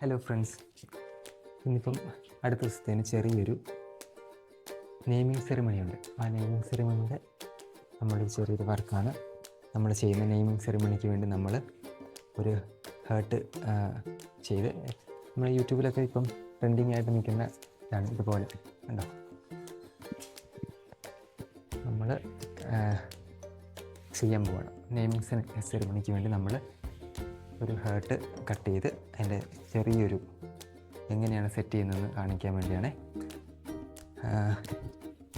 Hello friends, ഇന്നിപ്പം അടുത്ത ദിവസത്തേന് ചെറിയൊരു നെയിമിങ് സെറിമണിയുണ്ട്. ആ നെയിമിങ് സെറിമണിയുടെ നമ്മളൊരു ചെറിയൊരു വർക്കാണ് നമ്മൾ ചെയ്യുന്ന. നെയിമിങ് സെറിമണിക്ക് വേണ്ടി നമ്മൾ ഒരു ഹേർട്ട് ചെയ്ത് നമ്മൾ യൂട്യൂബിലൊക്കെ ഇപ്പം ട്രെൻഡിങ് ആയിട്ട് നിൽക്കുന്ന ഇതാണ്. ഇതുപോലെ ഉണ്ടോ, നമ്മൾ ചെയ്യാൻ പോവാണ്. നെയിമിങ് സെറിമണിക്ക് വേണ്ടി നമ്മൾ ഒരു ഹേർട്ട് കട്ട് ചെയ്ത് അതിൻ്റെ ചെറിയൊരു എങ്ങനെയാണ് സെറ്റ് ചെയ്യുന്നതെന്ന് കാണിക്കാൻ വേണ്ടിയാണ്.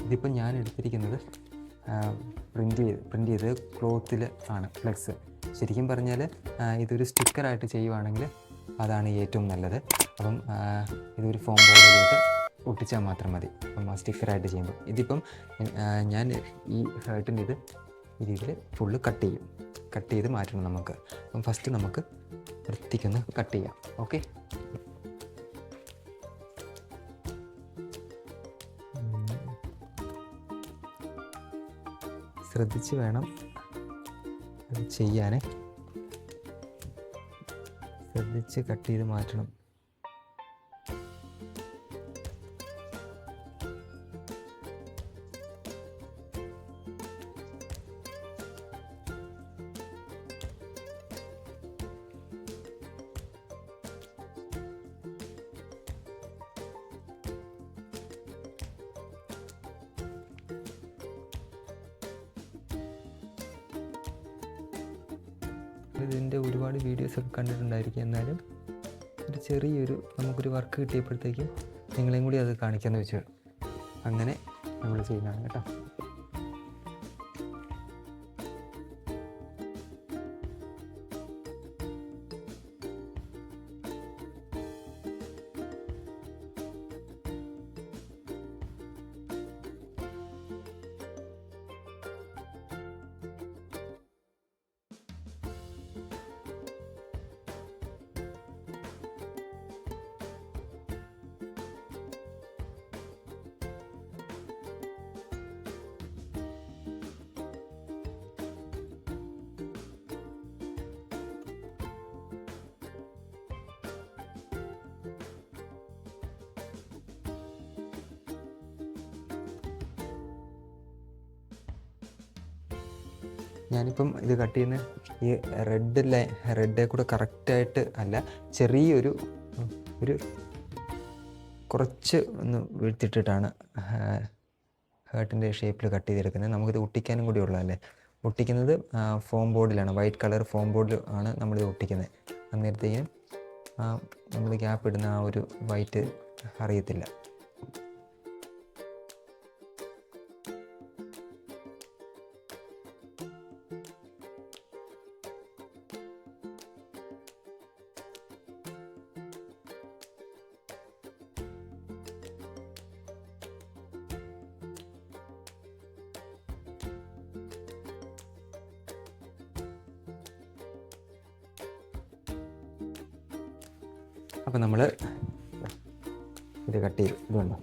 ഇതിപ്പം ഞാൻ എടുത്തിരിക്കുന്നത് പ്രിൻ്റ് ചെയ്ത് ക്ലോത്തിൽ ആണ് ഫ്ലെക്സ്. ശരിക്കും പറഞ്ഞാൽ ഇതൊരു സ്റ്റിക്കറായിട്ട് ചെയ്യുവാണെങ്കിൽ അതാണ് ഏറ്റവും നല്ലത്. അപ്പം ഇതൊരു ഫോം ബോർഡിലോട്ട് ഒട്ടിച്ചാൽ മാത്രം മതി. അപ്പം ആ സ്റ്റിക്കറായിട്ട് ചെയ്യുമ്പോൾ ഇതിപ്പം ഞാൻ ഈ ഹേർട്ടിൻ്റെ ഇത് ഈ രീതിയിൽ ഫുള്ള് കട്ട് ചെയ്ത് മാറ്റണം നമുക്ക്. അപ്പം ഫസ്റ്റ് നമുക്ക് വൃത്തിക്കൊന്ന് കട്ട് ചെയ്യാം. ഓക്കെ, ശ്രദ്ധിച്ച് വേണം അത് ചെയ്യാൻ. ശ്രദ്ധിച്ച് കട്ട് ചെയ്ത് മാറ്റണം. ഇതിൻ്റെ ഒരുപാട് വീഡിയോസൊക്കെ കണ്ടിട്ടുണ്ടായിരിക്കും. എന്നാലും ഒരു ചെറിയൊരു നമുക്കൊരു വർക്ക് കിട്ടിയപ്പോഴത്തേക്കും നിങ്ങളെയും കൂടി അത് കാണിക്കാമെന്ന് വെച്ചു. അങ്ങനെ നമ്മൾ ചെയ്യുന്നതാണ് കേട്ടോ. ഞാനിപ്പം ഇത് കട്ട് ചെയ്യുന്ന ഈ റെഡേ കൂടെ കറക്റ്റായിട്ട് അല്ല, ചെറിയൊരു കുറച്ച് ഒന്ന് വീഴ്ത്തിട്ടിട്ടാണ് ഹേർട്ടിൻ്റെ ഷേപ്പിൽ കട്ട് ചെയ്തെടുക്കുന്നത്. നമുക്കിത് ഒട്ടിക്കാനും കൂടി ഉള്ളതല്ലേ. ഒട്ടിക്കുന്നത് ഫോം ബോർഡിലാണ്, വൈറ്റ് കളർ ഫോം ബോർഡിൽ ആണ് നമ്മളിത് ഒട്ടിക്കുന്നത്. അന്നേരത്തേക്കും നമ്മൾ ഗ്യാപ്പ് ഇടുന്ന ആ ഒരു വൈറ്റ് അറിയത്തില്ല. അപ്പോൾ നമ്മൾ ഇത് കട്ട് ചെയ്തു. ഇതുണ്ടോ,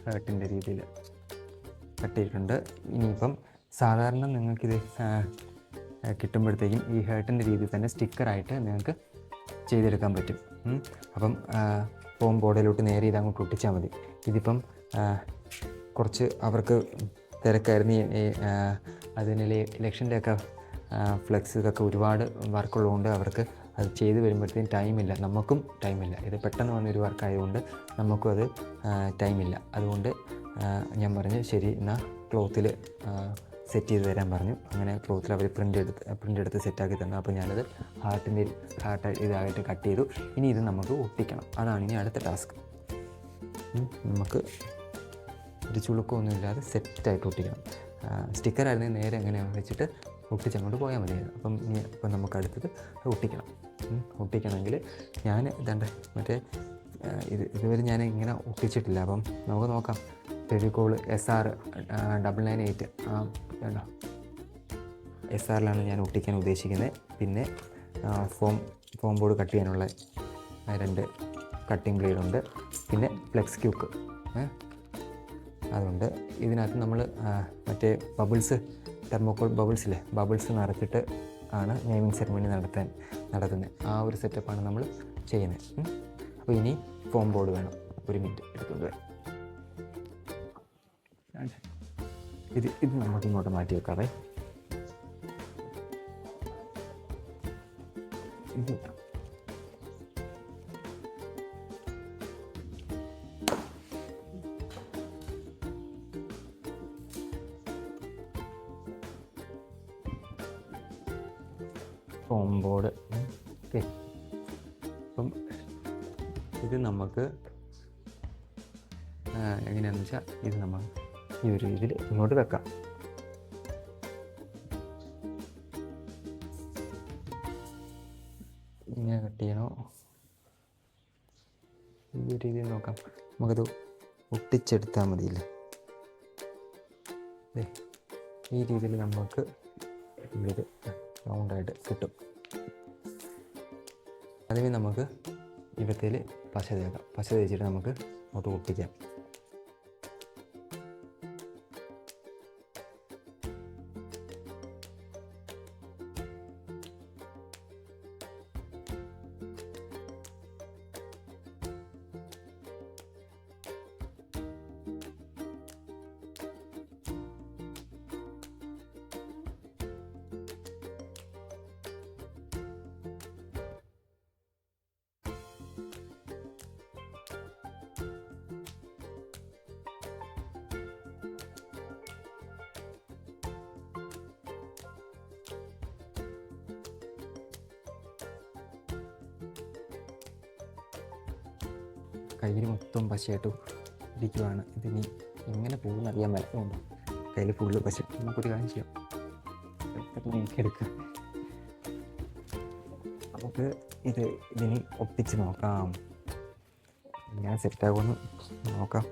ഹേർട്ടിൻ്റെ രീതിയിൽ കട്ട് ചെയ്തിട്ടുണ്ട്. ഇനിയിപ്പം സാധാരണ നിങ്ങൾക്കിത് കിട്ടുമ്പോഴത്തേക്കും ഈ ഹേർട്ടിൻ്റെ രീതിയിൽ തന്നെ സ്റ്റിക്കറായിട്ട് നിങ്ങൾക്ക് ചെയ്തെടുക്കാൻ പറ്റും. അപ്പം ഫോം ബോർഡിലോട്ട് നേരെ ഇത് അങ്ങോട്ട് ഒട്ടിച്ചാൽ മതി. ഇതിപ്പം കുറച്ച് അവർക്ക് തിരക്കായിരുന്നു. അതിന് ഇലക്ഷൻ്റെയൊക്കെ ഫ്ലെക്സ് ഇതൊക്കെ ഒരുപാട് വർക്കുള്ളതുകൊണ്ട് അവർക്ക് അത് ചെയ്ത് വരുമ്പോഴത്തേക്കും ടൈമില്ല, നമുക്കും ടൈമില്ല. ഇത് പെട്ടെന്ന് വന്നൊരു വർക്കായതുകൊണ്ട് നമുക്കും അത് ടൈമില്ല. അതുകൊണ്ട് ഞാൻ പറഞ്ഞു ശരി എന്നാൽ ക്ലോത്തിൽ സെറ്റ് ചെയ്ത് തരാൻ പറഞ്ഞു. അങ്ങനെ ക്ലോത്തിൽ അവർ പ്രിൻ്റ് എടുത്ത് സെറ്റാക്കി തന്നു. അപ്പോൾ ഞാനത് ഹാർട്ട് ഇതായിട്ട് കട്ട് ചെയ്തു. ഇനി ഇത് നമുക്ക് ഒട്ടിക്കണം. അതാണ് ഇനി അടുത്ത ടാസ്ക്. നമുക്ക് ഒരു ചുളുക്കമൊന്നുമില്ലാതെ സെറ്റായിട്ട് ഒട്ടിക്കണം. സ്റ്റിക്കറായിരുന്നെങ്കിൽ നേരെ എങ്ങനെ വെച്ചിട്ട് ഒട്ടിച്ചങ്ങോട്ട് പോയാൽ മതിയായിരുന്നു. അപ്പം നമുക്ക് അടുത്തത് ഒട്ടിക്കണമെങ്കിൽ ഞാൻ ഇതാണ്ട് മറ്റേ ഇതുവരെ ഞാൻ ഇങ്ങനെ ഒട്ടിച്ചിട്ടില്ല. അപ്പം നമുക്ക് നോക്കാം. ഫെവിക്കോൾ SR 998 വേണ്ട SRലാണ് ഞാൻ ഒട്ടിക്കാൻ ഉദ്ദേശിക്കുന്നത്. പിന്നെ ഫോം ബോർഡ് കട്ട് ചെയ്യാനുള്ള 2 കട്ടിംഗ് ബ്ലേഡുണ്ട്. പിന്നെ ഫ്ലെക്സ് ക്യൂക്ക് അതുണ്ട്. ഇതിനകത്ത് നമ്മൾ മറ്റേ തെർമോക്കോൾ ബബിൾസ് നിറച്ചിട്ട് ആണ് നെയിമിങ് സെറിമണി നടത്തുന്നത്. ആ ഒരു സെറ്റപ്പാണ് നമ്മൾ ചെയ്യുന്നത്. അപ്പോൾ ഇനി ഫോം ബോർഡ് വേണം. ഒരു മിനിറ്റ് എടുത്തുകൊണ്ട് വരാം. ഇത് നമുക്ക് ഇങ്ങോട്ട് മാറ്റി വെക്കാവേ. ഇത് ഫോം ബോർഡ്. ഓക്കെ, അപ്പം ഇത് നമുക്ക് എങ്ങനെയാണെന്ന് വെച്ചാൽ ഇത് നമ്മൾ ഈ ഒരു രീതിയിൽ ഇങ്ങോട്ട് വെക്കാം. ഇങ്ങനെ കട്ട് ചെയ്യണോ? ഈ ഒരു രീതിയിൽ നോക്കാം. നമുക്കത് ഒട്ടിച്ചെടുത്താൽ മതിയില്ലേ? ഈ രീതിയിൽ നമുക്ക് ഇത് റൗണ്ടായിട്ട് കിട്ടും. അതിന് നമുക്ക് ഇവത്തിൽ പശ തേക്കാം. പശ തേച്ചിട്ട് നമുക്ക് അങ്ങോട്ട് ഒട്ടിക്കാം. കയ്യിൽ മൊത്തം പശയായിട്ട് ഇരിക്കുവാണ്. ഇതിനി എങ്ങനെ പോകുമെന്ന് അറിയാൻ പറ്റുന്നുണ്ട്. കയ്യിൽ ഫുള്ള് പശ. നമുക്കൊരു കാര്യം ചെയ്യാം, നീക്കിയെടുക്കാം. നമുക്ക് ഇതിനി ഒട്ടിച്ച് നോക്കാം. ഇങ്ങനെ സെറ്റാകുമെന്ന് നോക്കാം.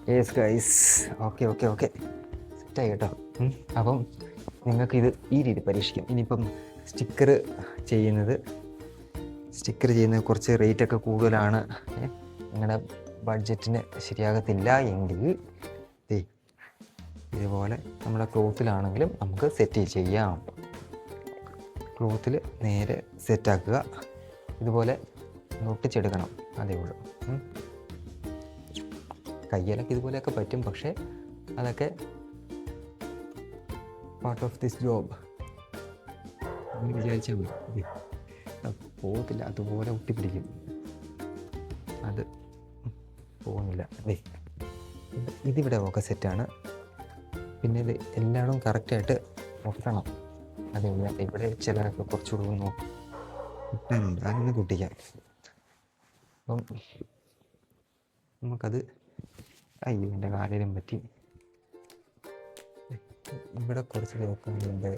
യെസ് ഗൈസ്, ഓക്കെ സെറ്റായി കേട്ടോ. അപ്പം നിങ്ങൾക്കിത് ഈ രീതി പരീക്ഷിക്കാം. ഇനിയിപ്പം സ്റ്റിക്കർ ചെയ്യുന്നത് കുറച്ച് റേറ്റൊക്കെ കൂടുതലാണ്, നിങ്ങളുടെ ബഡ്ജറ്റിന് ശരിയാകത്തില്ല എങ്കിൽ ഇതുപോലെ നമ്മുടെ ക്ലോത്തിലാണെങ്കിലും നമുക്ക് സെറ്റ് ചെയ്യാം. ക്ലോത്തിൽ നേരെ സെറ്റാക്കുക. ഇതുപോലെ ഒട്ടിച്ചെടുക്കണം, അതേ ഉള്ളൂ. കയ്യിലൊക്കെ ഇതുപോലെയൊക്കെ പറ്റും, പക്ഷേ അതൊക്കെ പാർട്ട് ഓഫ് ദിസ് ജോബ് അങ്ങനെ വിചാരിച്ചാൽ മതി. പോകത്തില്ല, അതുപോലെ ഒട്ടിപ്പിടിക്കും. അത് പോകുന്നില്ല. ഇതിവിടെ ഒക്കെ സെറ്റാണ്. പിന്നെ ഇത് എല്ലായിടും കറക്റ്റായിട്ട് ഒട്ടണം. അതെ, ഇവിടെ ചിലരൊക്കെ കുറച്ചുകൂടെ ഒന്ന് ഒട്ടാനുണ്ട്, അതൊന്ന് കുട്ടിക്കാം. അപ്പം നമുക്കത് അയ്യോ എൻ്റെ കാലിലും പറ്റി. ഇവിടെ കുറച്ച് നോക്കാനുണ്ട്.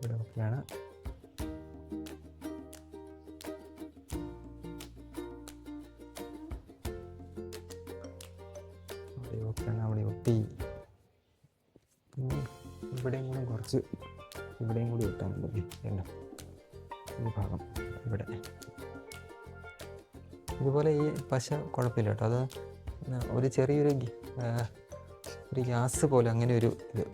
ഇവിടെ ഓക്കെയാണ്. അവിടെ ഒട്ടി. ഇവിടെയും കൂടെ കുറച്ച് ഇവിടെയും കൂടി ഇട്ടാൽ മതി. ഈ ഭാഗം ഇവിടെ ഇതുപോലെ ഈ പശ കുഴപ്പമില്ല കേട്ടോ. അത് ഒരു ചെറിയൊരു ഗ്യാസ് പോലെ അങ്ങനെ ഒരു ഇത്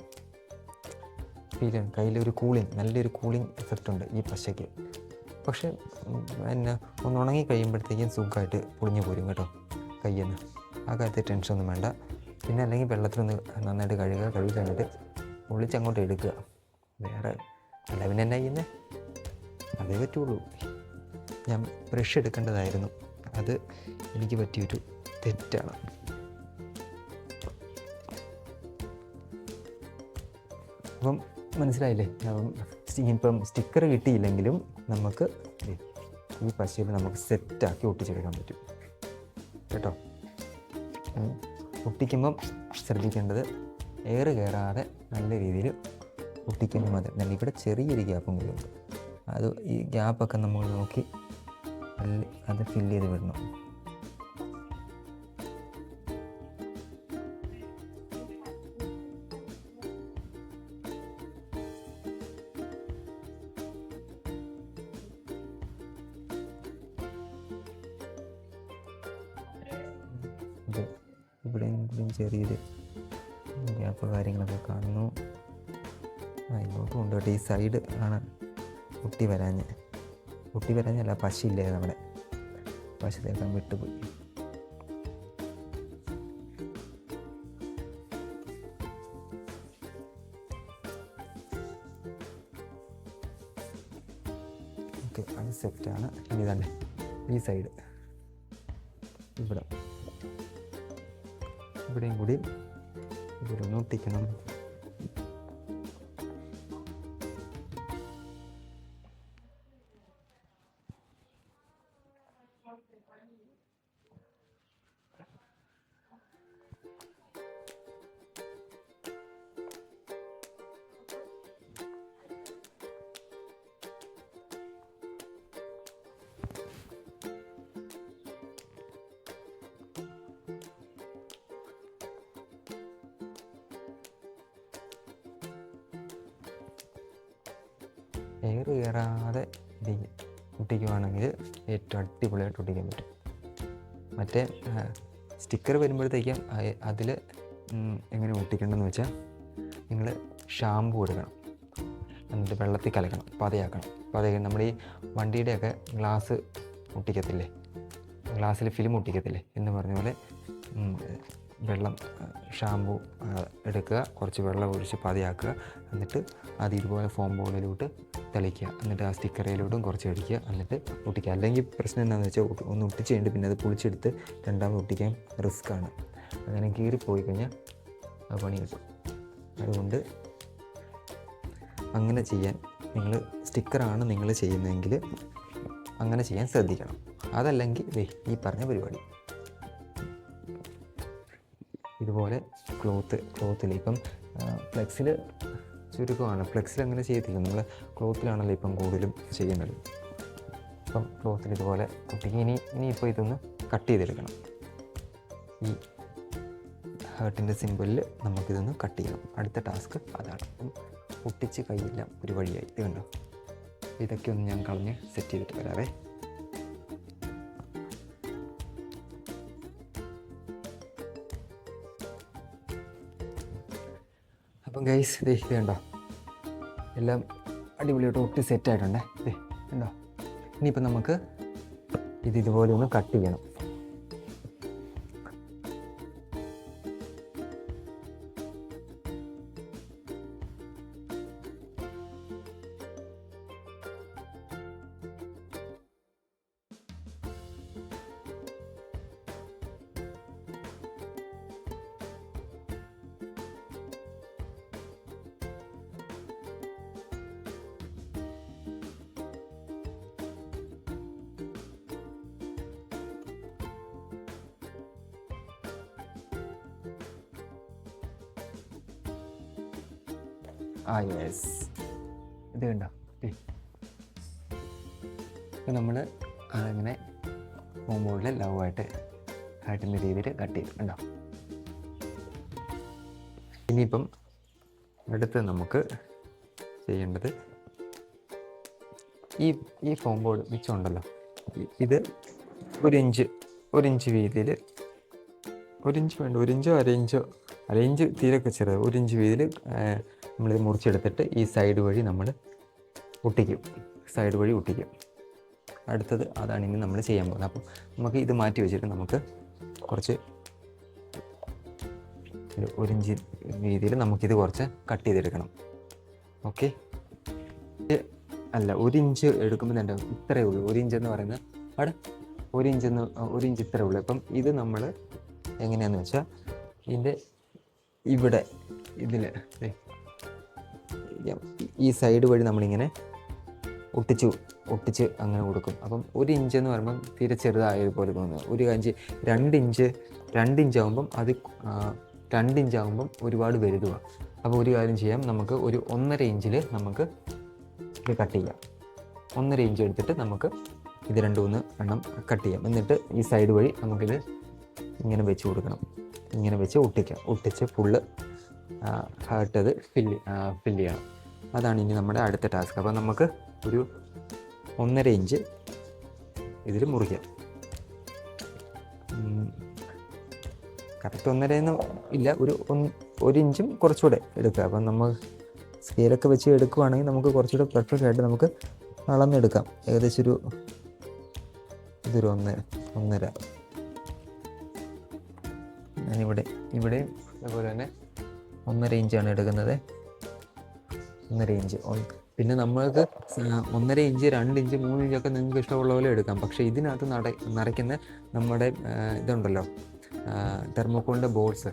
ഫീലാണ്. കയ്യിലൊരു നല്ലൊരു കൂളിംഗ് എഫക്റ്റ് ഉണ്ട് ഈ പശയ്ക്ക്. പക്ഷെ പിന്നെ ഒന്ന് ഉണങ്ങി കഴിയുമ്പോഴത്തേക്കും സുഖമായിട്ട് പൊളിഞ്ഞു പോരും കേട്ടോ കയ്യിൽ നിന്ന്. ആ കാര്യത്തിൽ ടെൻഷനൊന്നും വേണ്ട. പിന്നെ അല്ലെങ്കിൽ വെള്ളത്തിലൊന്ന് നന്നായിട്ട് കഴുകി കഴിഞ്ഞിട്ട് ഒളിച്ചങ്ങോട്ട് എടുക്കുക. വേറെ അല്ല പിന്നെ എന്നാ ചെയ്യുന്നത്? അതേ പറ്റുള്ളൂ. ഞാൻ ബ്രഷ് എടുക്കേണ്ടതായിരുന്നു, അത് എനിക്ക് പറ്റിയൊരു തെറ്റാണ്. അപ്പം മനസ്സിലായില്ലേ? ഇപ്പം സ്റ്റിക്കർ കിട്ടിയില്ലെങ്കിലും നമുക്ക് ഈ പശയിൽ നമുക്ക് സെറ്റാക്കി ഒട്ടിച്ചെടുക്കാൻ പറ്റും കേട്ടോ. ഒട്ടിക്കുമ്പം ശ്രദ്ധിക്കേണ്ടത് എയർ കയറാതെ നല്ല രീതിയിൽ ഒട്ടിക്കുമ്പോൾ മതി. നല്ല ഇവിടെ ചെറിയൊരു ഗ്യാപ്പും കൂടി ഉണ്ട്, അത് ഈ ഗ്യാപ്പൊക്കെ നമ്മൾ നോക്കി അത് ഫില്ല് ചെയ്ത് വിടണം. ഇത് ഇവിടെയും ചെറിയൊരു ഗ്യാപ്പ് കാര്യങ്ങളൊക്കെ കാണുന്നു. ഇങ്ങോട്ട് കൊണ്ടുപോയിട്ട് ഈ സൈഡ് ആണ് ഒട്ടി വരാഞ്ഞല്ല, പശയില്ലേ നമ്മുടെ പശ തേക്കാൻ വിട്ടുപോയി. ഓക്കെ, അത് സെറ്റാണ്. ഇനി തന്നെ ഈ സൈഡ് ഇവിടെയും കൂടി ഇവരൊന്ന് ഒട്ടിക്കണം. എയർ കയറാതെ ഒട്ടിക്കുവാണെങ്കിൽ ഏറ്റവും അടിപൊളിയായിട്ട് ഒട്ടിക്കാൻ പറ്റും. മറ്റേ സ്റ്റിക്കർ വരുമ്പോഴത്തേക്കും അതിൽ എങ്ങനെ ഒട്ടിക്കണമെന്ന് വെച്ചാൽ നിങ്ങൾ ഷാമ്പു എടുക്കണം, എന്നിട്ട് വെള്ളത്തിൽ കലക്കണം, പതയാക്കണം. നമ്മുടെ ഈ വണ്ടിയുടെയൊക്കെ ഗ്ലാസ് ഒട്ടിക്കത്തില്ലേ, ഗ്ലാസ്സിൽ ഫിലിം ഒട്ടിക്കത്തില്ലേ എന്ന് പറഞ്ഞ പോലെ വെള്ളം ഷാമ്പു എടുക്കുക, കുറച്ച് വെള്ളം ഒഴിച്ച് പതയാക്കുക, എന്നിട്ട് അത് ഇതുപോലെ ഫോം ബോർഡിലോട്ട് തെളിക്കുക, എന്നിട്ട് ആ സ്റ്റിക്കറിലോട്ടും കുറച്ച് അടിക്കുക, എന്നിട്ട് ഒട്ടിക്കുക. അല്ലെങ്കിൽ പ്രശ്നം എന്താണെന്ന് വെച്ചാൽ ഒന്ന് ഒട്ടിച്ച് കഴിഞ്ഞിട്ട് പിന്നെ അത് പൊളിച്ചെടുത്ത് രണ്ടാമത് ഒട്ടിക്കാൻ റിസ്ക്കാണ്. അങ്ങനെ കീറിപ്പോയി കഴിഞ്ഞാൽ അത് പണി കിട്ടും. അതുകൊണ്ട് അങ്ങനെ ചെയ്യാൻ നിങ്ങൾ സ്റ്റിക്കറാണ് നിങ്ങൾ ചെയ്യുന്നതെങ്കിൽ അങ്ങനെ ചെയ്യാൻ ശ്രദ്ധിക്കണം. അതല്ലെങ്കിൽ ഈ പറഞ്ഞ പരിപാടി ഇതുപോലെ ക്ലോത്തിൽ ഇപ്പം ഫ്ലെക്സിൽ ചുരുക്കമാണ്, ഫ്ലെക്സിൽ അങ്ങനെ ചെയ്യത്തില്ല, നമ്മൾ ക്ലോത്തിലാണല്ലോ ഇപ്പം കൂടുതലും ചെയ്യുന്നത്. അപ്പം ക്ലോത്തിൽ ഇതുപോലെ ഒട്ടിക്ക്. ഇനിയിപ്പോൾ ഇതൊന്ന് കട്ട് ചെയ്തെടുക്കണം. ഈ ഹാർട്ടിൻ്റെ സിമ്പിളിൽ നമുക്കിതൊന്ന് കട്ട് ചെയ്യണം. അടുത്ത ടാസ്ക് അതാണ്. അപ്പം ഒട്ടിച്ച് കൈയെല്ലാം ഒരു വഴിയായി. ഇത് കണ്ടോ, ഇതൊക്കെ ഒന്ന് ഞാൻ കളഞ്ഞ് സെറ്റ് ചെയ്തിട്ട് വരാവേ. അപ്പം ഗൈസ് ഇത് കണ്ടോ, എല്ലാം അടിപൊളിയായിട്ട് ഒട്ടി സെറ്റായിട്ടുണ്ടേ. കണ്ടോ, ഇനിയിപ്പം നമുക്ക് ഇതുപോലെ ഒന്ന് കട്ട് ചെയ്യണം. യെസ്, ഇത് കണ്ടോ, നമ്മൾ അങ്ങനെ ഫോംബോർഡിൽ ലവായിട്ട് ഹാർട്ടിൻ്റെ രീതിയിൽ കട്ട് ചെയ്തു കണ്ടോ. ഇനിയിപ്പം അടുത്ത് നമുക്ക് ചെയ്യേണ്ടത് ഈ ഫോം ബോർഡ് മിച്ചമുണ്ടല്ലോ, ഇത് ഒരു ഇഞ്ച് വീതിയിൽ, ഒരു ഇഞ്ച് വേണ്ട, ഒരു ഇഞ്ചോ അര ഇഞ്ച് തീരൊക്കെ ചെറുത്, ഒരു ഇഞ്ച് വീതിയിൽ നമ്മളിത് മുറിച്ചെടുത്തിട്ട് ഈ സൈഡ് വഴി നമ്മൾ ഒട്ടിക്കും. അടുത്തത് അതാണ് ഇനി നമ്മൾ ചെയ്യാൻ പോകുന്നത്. അപ്പം നമുക്ക് ഇത് മാറ്റി വെച്ചിട്ട് നമുക്ക് കുറച്ച് ഒരു ഇഞ്ച് വീതിയിൽ നമുക്കിത് കുറച്ച് കട്ട് ചെയ്തെടുക്കണം. ഓക്കെ, അല്ല, 1 ഇഞ്ച് എടുക്കുമ്പോൾ തന്നെ ഇത്രയേ ഉള്ളൂ. 1 ഇഞ്ച് എന്ന് പറയുന്നത് അവിടെ 1 ഇഞ്ച് ഇത്രയേ ഉള്ളൂ. അപ്പം ഇത് നമ്മൾ എങ്ങനെയാണെന്ന് വെച്ചാൽ ഇതിൻ്റെ ഇവിടെ ഇതിൽ ഈ സൈഡ് വഴി നമ്മളിങ്ങനെ ഒട്ടിച്ച് അങ്ങനെ കൊടുക്കും. അപ്പം 1 ഇഞ്ച് എന്ന് പറയുമ്പം തീരെ ചെറുതായതുപോലെ തോന്നുന്നത്. 2 ഇഞ്ച് ആകുമ്പം അത് 2 ഇഞ്ച് ആകുമ്പം ഒരുപാട് വലുതുമാണ്. അപ്പോൾ ഒരു കാര്യം ചെയ്യാം, നമുക്ക് ഒരു 1.5 ഇഞ്ചിൽ നമുക്ക് ഇത് കട്ട് ചെയ്യാം. 1.5 ഇഞ്ച് എടുത്തിട്ട് നമുക്ക് ഇത് 2-3 എണ്ണം കട്ട് ചെയ്യാം. എന്നിട്ട് ഈ സൈഡ് വഴി നമുക്കിത് ഇങ്ങനെ വെച്ച് കൊടുക്കണം. ഇങ്ങനെ വെച്ച് ഒട്ടിച്ച് ഫുള്ള് ഹാർട്ടത് ഫില്ല് ചെയ്യണം. അതാണ് ഇനി നമ്മുടെ അടുത്ത ടാസ്ക്. അപ്പോൾ നമുക്ക് ഒരു 1.5 ഇഞ്ച് ഇതിൽ മുറിക്കാം. കറക്റ്റ് 1.5 ഇല്ല, ഒരു ഇഞ്ചും കുറച്ചുകൂടെ എടുക്കുക. അപ്പം നമ്മൾ സ്കെയിലൊക്കെ വെച്ച് എടുക്കുകയാണെങ്കിൽ നമുക്ക് കുറച്ചുകൂടെ പെർഫെക്റ്റ് ആയിട്ട് നമുക്ക് അളന്നെടുക്കാം. ഏകദേശം ഇതൊരു 1.5. ഞാനിവിടെ അതുപോലെ തന്നെ 1.5 ഇഞ്ചാണ് എടുക്കുന്നത്. 1.5 ഇഞ്ച്. പിന്നെ നമ്മൾക്ക് 1.5 ഇഞ്ച്, 2 ഇഞ്ച്, 3 ഇഞ്ചൊക്കെ നിങ്ങൾക്ക് ഇഷ്ടമുള്ള പോലെ എടുക്കാം. പക്ഷേ ഇതിനകത്ത് നിറയ്ക്കുന്ന നമ്മുടെ ഇതുണ്ടല്ലോ, തെർമോക്കോളിൻ്റെ ബോൾസ്,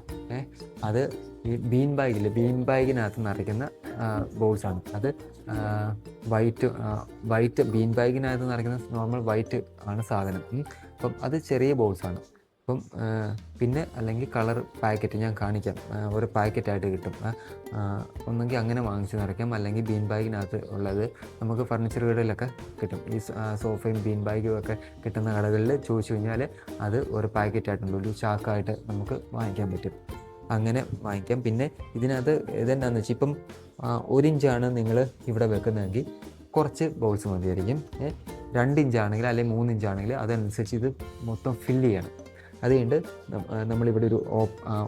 അത് ഈ ബീൻ ബാഗിനകത്ത് നിറയ്ക്കുന്ന ബോൾസാണ്. അത് വൈറ്റ് ബീൻ ബാഗിനകത്ത് നിറയ്ക്കുന്ന നോർമൽ വൈറ്റ് ആണ് സാധനം. അപ്പം അത് ചെറിയ ബോൾസാണ്. അപ്പം പിന്നെ അല്ലെങ്കിൽ കളർ പാക്കറ്റ് ഞാൻ കാണിക്കാം. ഒരു പാക്കറ്റായിട്ട് കിട്ടും. ഒന്നെങ്കിൽ അങ്ങനെ വാങ്ങിച്ച് നിറയ്ക്കാം, അല്ലെങ്കിൽ ബീൻ ബാഗിനകത്ത് ഉള്ളത് നമുക്ക് ഫർണിച്ചർ കടയിലൊക്കെ കിട്ടും. ഈ സോഫയും ബീൻ ബാഗും ഒക്കെ കിട്ടുന്ന കടകളിൽ ചോദിച്ചു കഴിഞ്ഞാൽ അത് ഒരു പാക്കറ്റായിട്ടുണ്ട്, ഒരു ചാക്കായിട്ട് നമുക്ക് വാങ്ങിക്കാൻ പറ്റും. അങ്ങനെ വാങ്ങിക്കാം. പിന്നെ ഇതിനകത്ത് ഇതെന്താണെന്ന് വെച്ചാൽ ഇപ്പം 1 ഇഞ്ചാണ് നിങ്ങൾ ഇവിടെ വെക്കുന്നതെങ്കിൽ കുറച്ച് ബൗൾസ് മതിയായിരിക്കും. 2 ഇഞ്ചാണെങ്കിൽ അല്ലെങ്കിൽ 3 ഇഞ്ചാണെങ്കിൽ അതനുസരിച്ച് ഇത് മൊത്തം ഫില്ല് ചെയ്യണം. അത് കഴിഞ്ഞിട്ട് നമ്മളിവിടെ ഒരു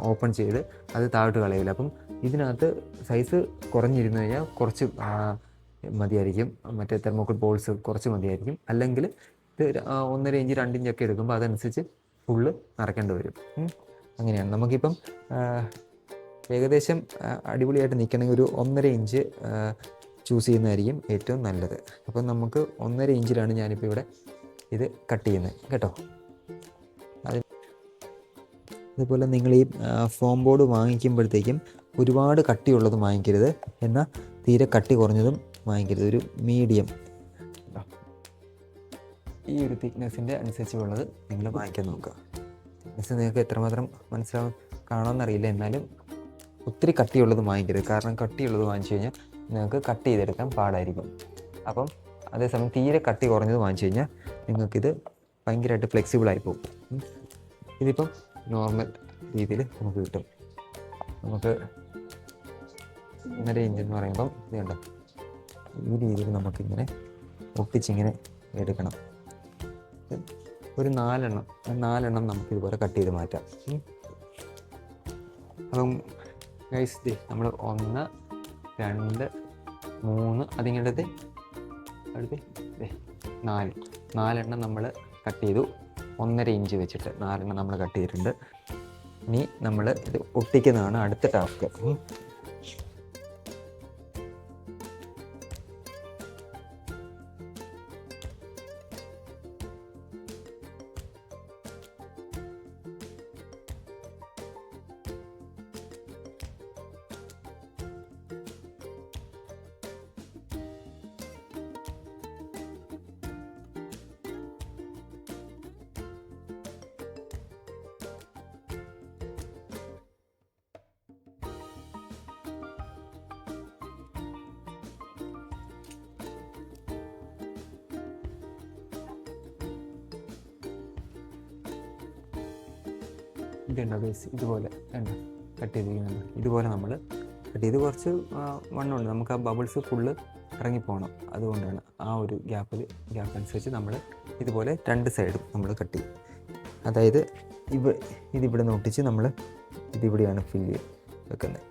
ഓപ്പൺ ചെയ്ത് അത് താഴോട്ട് കളയില്ല. അപ്പം ഇതിനകത്ത് സൈസ് കുറഞ്ഞിരുന്നു കഴിഞ്ഞാൽ കുറച്ച് മതിയായിരിക്കും, മറ്റേ തെർമോക്കോൾ ബോൾസ് കുറച്ച് മതിയായിരിക്കും. അല്ലെങ്കിൽ ഇത് 1.5 ഇഞ്ച് 2 ഇഞ്ചൊക്കെ എടുക്കുമ്പോൾ അതനുസരിച്ച് ഫുള്ള് നിറയ്ക്കേണ്ടി വരും. അങ്ങനെയാണ്. നമുക്കിപ്പം ഏകദേശം അടിപൊളിയായിട്ട് നിൽക്കണമെങ്കിൽ ഒരു 1.5 ഇഞ്ച് ചൂസ് ചെയ്യുന്നതായിരിക്കും ഏറ്റവും നല്ലത്. അപ്പം നമുക്ക് 1.5 ഇഞ്ചിലാണ് ഞാനിപ്പോൾ ഇവിടെ ഇത് കട്ട് ചെയ്യുന്നത് കേട്ടോ. അതുപോലെ നിങ്ങൾ ഈ ഫോം ബോർഡ് വാങ്ങിക്കുമ്പോഴത്തേക്കും ഒരുപാട് കട്ടിയുള്ളതും വാങ്ങിക്കരുത്, എന്നാൽ തീരെ കട്ടി കുറഞ്ഞതും വാങ്ങിക്കരുത്. ഒരു മീഡിയം ഈ ഒരു തിക്നെസ്സിൻ്റെ അനുസരിച്ചുള്ളത് നിങ്ങൾ വാങ്ങിക്കാൻ നോക്കുക. തിക്നെസ് നിങ്ങൾക്ക് എത്രമാത്രം കാണാമെന്നറിയില്ല, എന്നാലും ഒത്തിരി കട്ടിയുള്ളത് വാങ്ങിക്കരുത്. കാരണം കട്ടിയുള്ളത് വാങ്ങിച്ചു കഴിഞ്ഞാൽ നിങ്ങൾക്ക് കട്ട് ചെയ്തെടുക്കാൻ പാടായിരിക്കും. അപ്പം അതേസമയം തീരെ കട്ടി കുറഞ്ഞത് വാങ്ങിച്ചു കഴിഞ്ഞാൽ നിങ്ങൾക്കിത് ഭയങ്കരമായിട്ട് ഫ്ലെക്സിബിളായി പോകും. ഇതിപ്പം നോർമൽ രീതിയിൽ നമുക്ക് കിട്ടും. നമുക്ക് 1.5 ഇഞ്ച് എന്ന് പറയുമ്പം ഇത് കണ്ടോ, ഈ രീതിയിൽ നമുക്കിങ്ങനെ ഒട്ടിച്ചിങ്ങനെ എടുക്കണം. ഒരു 4 എണ്ണം നമുക്കിതുപോലെ കട്ട് ചെയ്ത് മാറ്റാം. അപ്പം ഗൈസ് നമ്മൾ 1, 2, 3 അതിങ്ങോട്ടത് അടുത്ത് 4 എണ്ണം നമ്മൾ കട്ട് ചെയ്തു. 1.5 ഇഞ്ച് വെച്ചിട്ട് 4 എണ്ണം നമ്മൾ കട്ട് ചെയ്തിട്ടുണ്ട്. ഇനി നമ്മൾ ഇത് ഒട്ടിക്കുന്നതാണ് അടുത്ത ടാസ്ക്. ഇതുണ്ടോ ബേസ്, ഇതുപോലെ ഉണ്ട് കട്ട് ചെയ്തിരിക്കുന്നുണ്ട്. ഇതുപോലെ നമ്മൾ കട്ട് ചെയ്ത് കുറച്ച് വണ്ണമുണ്ട്, നമുക്ക് ആ ബബിൾസ് ഫുള്ള് ഇറങ്ങിപ്പോകണം. അതുകൊണ്ടാണ് ആ ഒരു ഗ്യാപ്പ് അനുസരിച്ച് നമ്മൾ ഇതുപോലെ 2 സൈഡും നമ്മൾ കട്ട് ചെയ്യും. അതായത് ഇതിവിടെ നിന്ന് ഒട്ടിച്ച് നമ്മൾ ഇതിവിടെയാണ് ഫില്ല് വെക്കുന്നത്.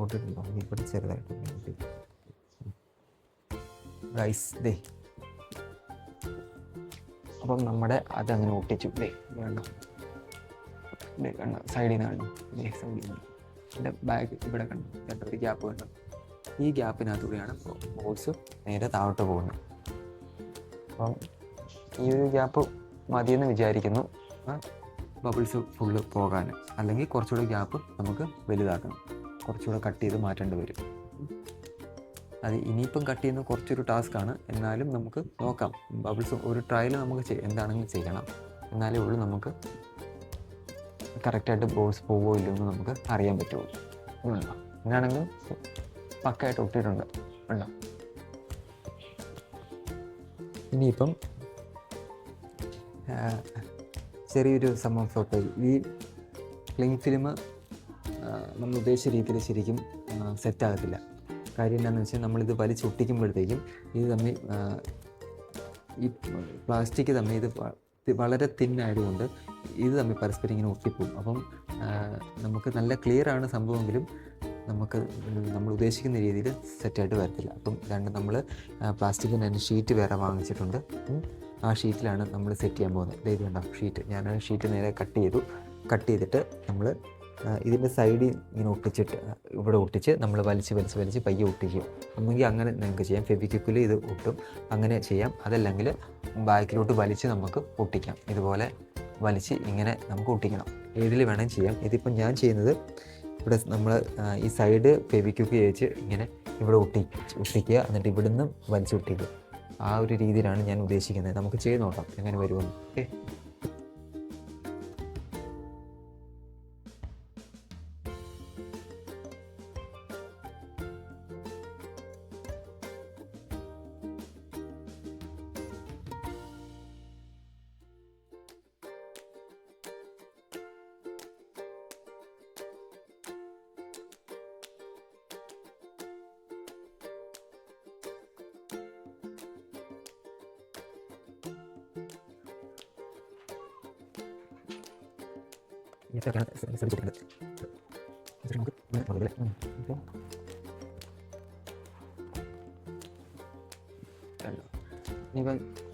ഒട്ടിട്ടുണ്ടോ? ഇവിടെ ചെറുതായിട്ട് ഒട്ടി. ഗൈസ് ദേ, അപ്പം നമ്മുടെ അതങ്ങനെ ഒട്ടിച്ചു. ദേ വേണ്ട, ദേ കണ്ട സൈഡിൽ നിന്ന് കാണും. ദേ സൈഡിൽ നിന്ന് എൻ്റെ ബാഗ് ഇവിടെ കണ്ടു, രണ്ട് ഒരു ഗ്യാപ്പ് കണ്ടു. ഈ ഗ്യാപ്പിനകത്തൂടെയാണ് ബോൾസ് നേരെ താഴോട്ട് പോകുന്നത്. അപ്പം ഈ ഒരു ഗ്യാപ്പ് മതിയെന്ന് വിചാരിക്കുന്നു ബബിൾസ് ഫുള്ള് പോകാൻ. അല്ലെങ്കിൽ കുറച്ചുകൂടെ ഗ്യാപ്പ് നമുക്ക് വലുതാക്കണം, കുറച്ചുകൂടെ കട്ട് ചെയ്ത് മാറ്റേണ്ടി വരും. അത് ഇനിയിപ്പം കട്ട് ചെയ്യുന്ന കുറച്ചൊരു ടാസ്ക്കാണ്. എന്നാലും നമുക്ക് നോക്കാം. ബബിൾസ് ഒരു ട്രയൽ നമുക്ക് എന്താണെങ്കിലും ചെയ്യണം. എന്നാലേ ഉള്ളൂ നമുക്ക് കറക്റ്റായിട്ട് ബോൾസ് പോവോ ഇല്ലയോ എന്ന് നമുക്ക് അറിയാൻ പറ്റുള്ളൂ. ഉണ്ടോ? അങ്ങനെയാണെങ്കിൽ പക്കായിട്ട് ഒട്ടിയിട്ടുണ്ട്. ഉണ്ടോ? ഇനിയിപ്പം ചെറിയൊരു സംഭവം ഫോട്ടോ. ഈ ക്ലിങ് ഫിലിം നമ്മൾ ഉദ്ദേശിച്ച രീതിയിൽ ശരിക്കും സെറ്റാകത്തില്ല. കാര്യം എന്താണെന്ന് വെച്ചാൽ നമ്മളിത് വലിച്ചൊട്ടിക്കുമ്പോഴത്തേക്കും ഇത് തമ്മിൽ ഈ പ്ലാസ്റ്റിക് തമ്മിൽ ഇത് വളരെ തിന്നായതുകൊണ്ട് ഇത് തമ്മിൽ പരസ്പരം ഇങ്ങനെ ഒട്ടിപ്പോവും. അപ്പം നമുക്ക് നല്ല ക്ലിയറാണ് സംഭവമെങ്കിലും നമുക്ക് നമ്മൾ ഉദ്ദേശിക്കുന്ന രീതിയിൽ സെറ്റായിട്ട് വരത്തില്ല. അപ്പം നമ്മൾ പ്ലാസ്റ്റിക്കിൻ്റെ തന്നെ ഷീറ്റ് വേറെ വാങ്ങിച്ചിട്ടുണ്ട്. ആ ഷീറ്റിലാണ് നമ്മൾ സെറ്റ് ചെയ്യാൻ പോകുന്നത്. ഇത് കണ്ടോ ഷീറ്റ്, ഞാൻ ആ ഷീറ്റ് നേരെ കട്ട് ചെയ്തിട്ട് നമ്മൾ ഇതിൻ്റെ സൈഡിൽ ഇങ്ങനെ ഒട്ടിച്ചിട്ട് ഇവിടെ ഒട്ടിച്ച് നമ്മൾ വലിച്ച് പയ്യെ ഒട്ടിക്കും. ഒന്നുകിൽ അങ്ങനെ നിങ്ങൾക്ക് ചെയ്യാം, ഫെവിക്വിക്കിൽ ഇത് ഒട്ടും, അങ്ങനെ ചെയ്യാം. അതല്ലെങ്കിൽ ബാക്കിലോട്ട് വലിച്ച് നമുക്ക് ഒട്ടിക്കാം. ഇതുപോലെ വലിച്ച് ഇങ്ങനെ നമുക്ക് ഒട്ടിക്കണം. ഏതിൽ വേണമെങ്കിൽ ചെയ്യാം. ഇതിപ്പം ഞാൻ ചെയ്യുന്നത് ഇവിടെ നമ്മൾ ഈ സൈഡ് ഫെവിക്വിക്ക് തേച്ച് ഇങ്ങനെ ഇവിടെ ഒട്ടിക്കുക, എന്നിട്ട് ഇവിടുന്ന് വലിച്ചൊട്ടിക്കുക. ആ ഒരു രീതിയിലാണ് ഞാൻ ഉദ്ദേശിക്കുന്നത്. നമുക്ക് ചെയ്ത് നോക്കാം എങ്ങനെ വരുമെന്ന്. ഓക്കെ,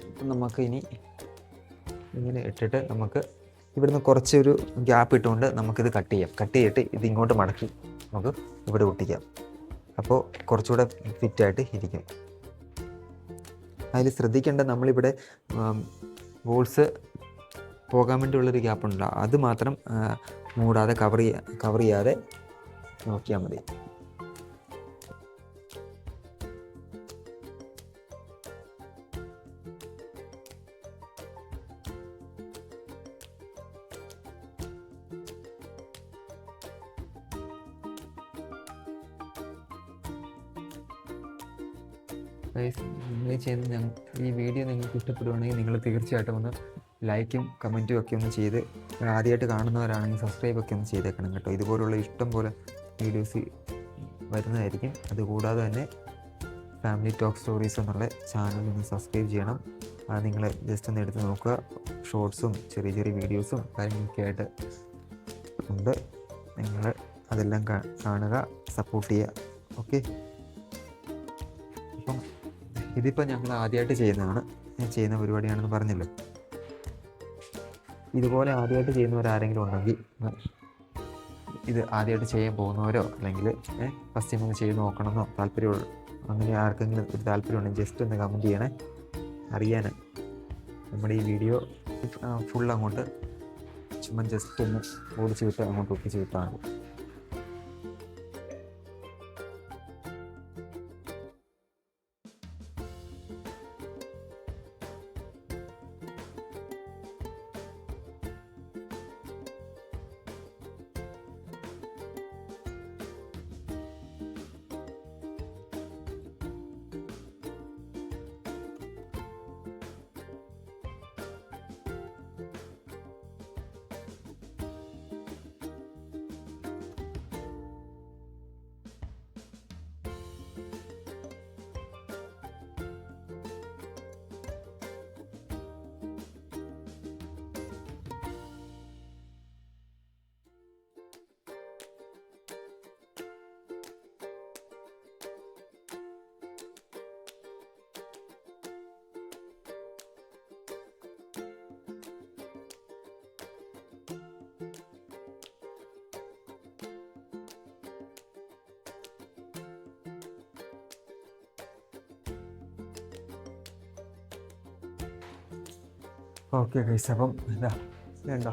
ഇപ്പം നമുക്ക് ഇനി ഇങ്ങനെ ഇട്ടിട്ട് നമുക്ക് ഇവിടുന്ന് കുറച്ചൊരു ഗ്യാപ്പ് ഇട്ടുകൊണ്ട് നമുക്കിത് കട്ട് ചെയ്യാം. കട്ട് ചെയ്തിട്ട് ഇത് ഇങ്ങോട്ട് മടക്കി നമുക്ക് ഇവിടെ ഒട്ടിക്കാം. അപ്പോൾ കുറച്ചുകൂടെ ഫിറ്റായിട്ട് ഇരിക്കും. അതിൽ ശ്രദ്ധിക്കേണ്ടത്, നമ്മളിവിടെ ബോൾസ് പോകാൻ വേണ്ടിയുള്ളൊരു ഗ്യാപ്പുണ്ടല്ലോ, അത് മാത്രം മൂടാതെ കവർ ചെയ്യാതെ നോക്കിയാൽ മതി. ഈ വീഡിയോ നിങ്ങൾക്ക് ഇഷ്ടപ്പെടുവാണെങ്കിൽ നിങ്ങൾ തീർച്ചയായിട്ടും ഒന്ന് ലൈക്കും കമൻറ്റും ഒക്കെ ഒന്ന് ചെയ്ത്, ആദ്യമായിട്ട് കാണുന്നവരാണെങ്കിൽ സബ്സ്ക്രൈബ് ഒക്കെ ഒന്ന് ചെയ്തേക്കണം കേട്ടോ. ഇതുപോലുള്ള ഇഷ്ടം പോലെ വീഡിയോസ് വരുന്നതായിരിക്കും. അതുകൂടാതെ തന്നെ ഫാമിലി ടോക്ക് സ്റ്റോറീസ് എന്നുള്ള ചാനൽ ഒന്ന് സബ്സ്ക്രൈബ് ചെയ്യണം. അത് നിങ്ങൾ ജസ്റ്റ് ഒന്ന് എടുത്ത് നോക്കുക. ഷോർട്സും ചെറിയ ചെറിയ വീഡിയോസും കാര്യങ്ങളൊക്കെ ആയിട്ട് ഉണ്ട്. നിങ്ങൾ അതെല്ലാം കാണുക, സപ്പോർട്ട് ചെയ്യുക. ഓക്കെ, അപ്പം ഇതിപ്പോൾ ഞങ്ങൾ ആദ്യമായിട്ട് ചെയ്യുന്നതാണ്, ഞാൻ ചെയ്യുന്ന പരിപാടിയാണെന്ന് പറഞ്ഞല്ലോ. ഇതുപോലെ ആദ്യമായിട്ട് ചെയ്യുന്നവരാരെങ്കിലും ഉണ്ടെങ്കിൽ, ഇത് ആദ്യമായിട്ട് ചെയ്യാൻ പോകുന്നവരോ അല്ലെങ്കിൽ ഫസ്റ്റ് ടൈം ഒന്ന് ചെയ്ത് നോക്കണമെന്നോ താല്പര്യമുള്ളൂ, അങ്ങനെ ആർക്കെങ്കിലും ഒരു താല്പര്യം ഉണ്ടെങ്കിൽ ജസ്റ്റ് ഒന്ന് കമൻറ്റ് ചെയ്യണേ, അറിയാൻ. നമ്മുടെ ഈ വീഡിയോ ഫുൾ അങ്ങോട്ട് ചുമ്മാ ജസ്റ്റ് ഒന്ന് ഓടിച്ച് വിട്ട് അങ്ങോട്ട് ഒപ്പിച്ച് വിട്ടാണ്. ഓക്കെ ഗൈസ്, അപ്പം ഇതാ വേണ്ടോ,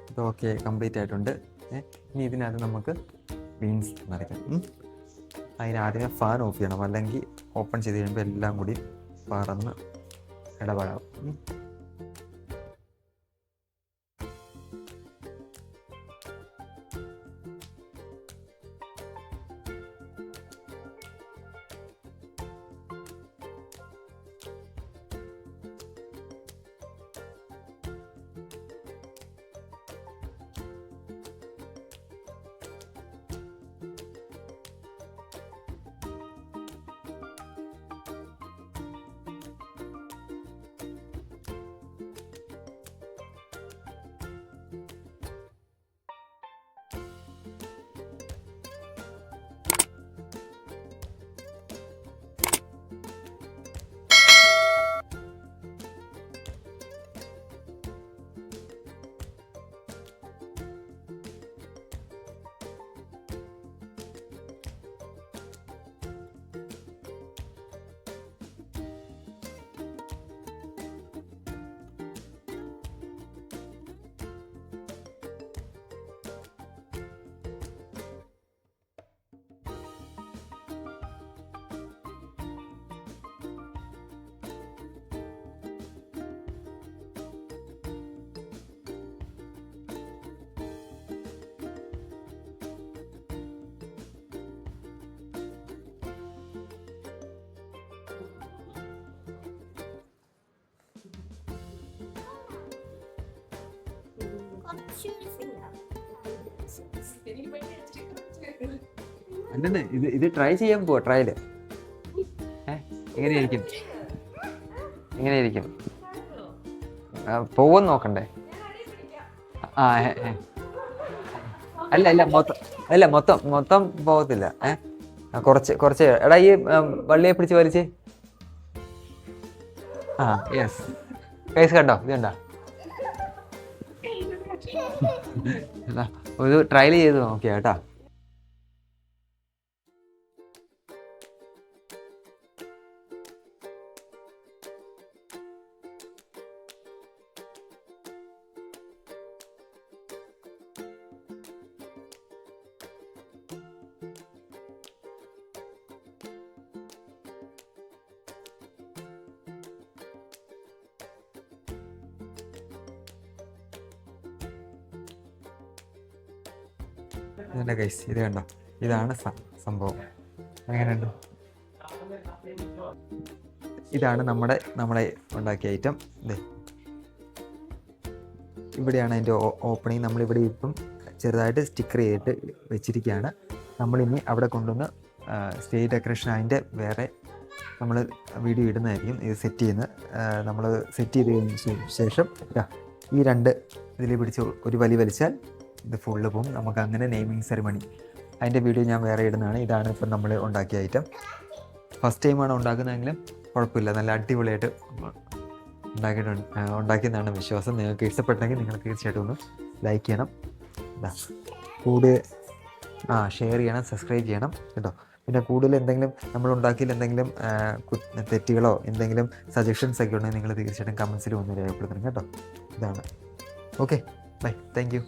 ഇത് ഓക്കെ കംപ്ലീറ്റ് ആയിട്ടുണ്ട്. ഇനി ഇതിനകത്ത് നമുക്ക് ബീൻസ് നിറയ്ക്കാം. അതിനാദ്യമേ ഫാൻ ഓഫ് ചെയ്യണം, അല്ലെങ്കിൽ ഓപ്പൺ ചെയ്ത് കഴിയുമ്പോൾ എല്ലാം കൂടി പറന്ന് ഇടപാടാവും. അല്ലെന്ന് ഇത് ട്രൈ ചെയ്യാൻ പോവാ. ട്രയല് എങ്ങനെയായിരിക്കും, എങ്ങനെയായിരിക്കും പോവെന്ന് നോക്കണ്ടേ? അല്ല മൊത്തം പോകത്തില്ല. കുറച്ച് എടാ ഈ വള്ളിയെ പിടിച്ച് വലിച്ച്. യെസ് കൈസ്, കണ്ടോ? ഇത് കണ്ടോ? ഒരു ട്രയൽ ചെയ്ത് നോക്കിയാ കേട്ടാ. ഇതിൻ്റെ ഗൈസ്, ഇത് കണ്ടോ? ഇതാണ് സംഭവം. എങ്ങനെയുണ്ട്? ഇതാണ് നമ്മളെ ഉണ്ടാക്കിയ ഐറ്റം. ഇതേ ഇവിടെയാണ് അതിൻ്റെ ഓപ്പണിങ്. നമ്മളിവിടെ ഇപ്പം ചെറുതായിട്ട് സ്റ്റിക്കർ ചെയ്തിട്ട് വെച്ചിരിക്കുകയാണ്. നമ്മളിനി അവിടെ കൊണ്ടുവന്ന് സ്റ്റേജ് ഡെക്കറേഷൻ അതിൻ്റെ വേറെ നമ്മൾ വീഡിയോ ഇടുന്നതായിരിക്കും. ഇത് സെറ്റ് ചെയ്യുന്ന നമ്മൾ സെറ്റ് ചെയ്ത് കഴിഞ്ഞ ശേഷം ഈ രണ്ട് ഇതിൽ പിടിച്ച് ഒരു വലി വലിച്ചാൽ ഇത് ഫുള്ള് പോകും. നമുക്ക് അങ്ങനെ നെയിമിങ് സെറിമണി അതിൻ്റെ വീഡിയോ ഞാൻ വേറെ ഇടുന്നതാണ്. ഇതാണ് ഇപ്പം നമ്മൾ ഉണ്ടാക്കിയ ഐറ്റം. ഫസ്റ്റ് ടൈമാണ് ഉണ്ടാക്കുന്നതെങ്കിലും കുഴപ്പമില്ല, നല്ല അടിപൊളിയായിട്ട് ഉണ്ടാക്കിയെന്നാണ് വിശ്വാസം. നിങ്ങൾക്ക് ഇഷ്ടപ്പെട്ടെങ്കിൽ നിങ്ങൾ തീർച്ചയായിട്ടും ഒന്ന് ലൈക്ക് ചെയ്യണം, ഷെയർ ചെയ്യണം, സബ്സ്ക്രൈബ് ചെയ്യണം കേട്ടോ. പിന്നെ കൂടുതൽ എന്തെങ്കിലും നമ്മൾ ഉണ്ടാക്കിയിൽ എന്തെങ്കിലും തെറ്റുകളോ എന്തെങ്കിലും സജഷൻസ് ഒക്കെ ഉണ്ടെങ്കിൽ നിങ്ങൾ തീർച്ചയായിട്ടും കമൻസിൽ ഒന്ന് രേഖപ്പെടുത്തണം കേട്ടോ. ഇതാണ്. Okay, bye, thank U.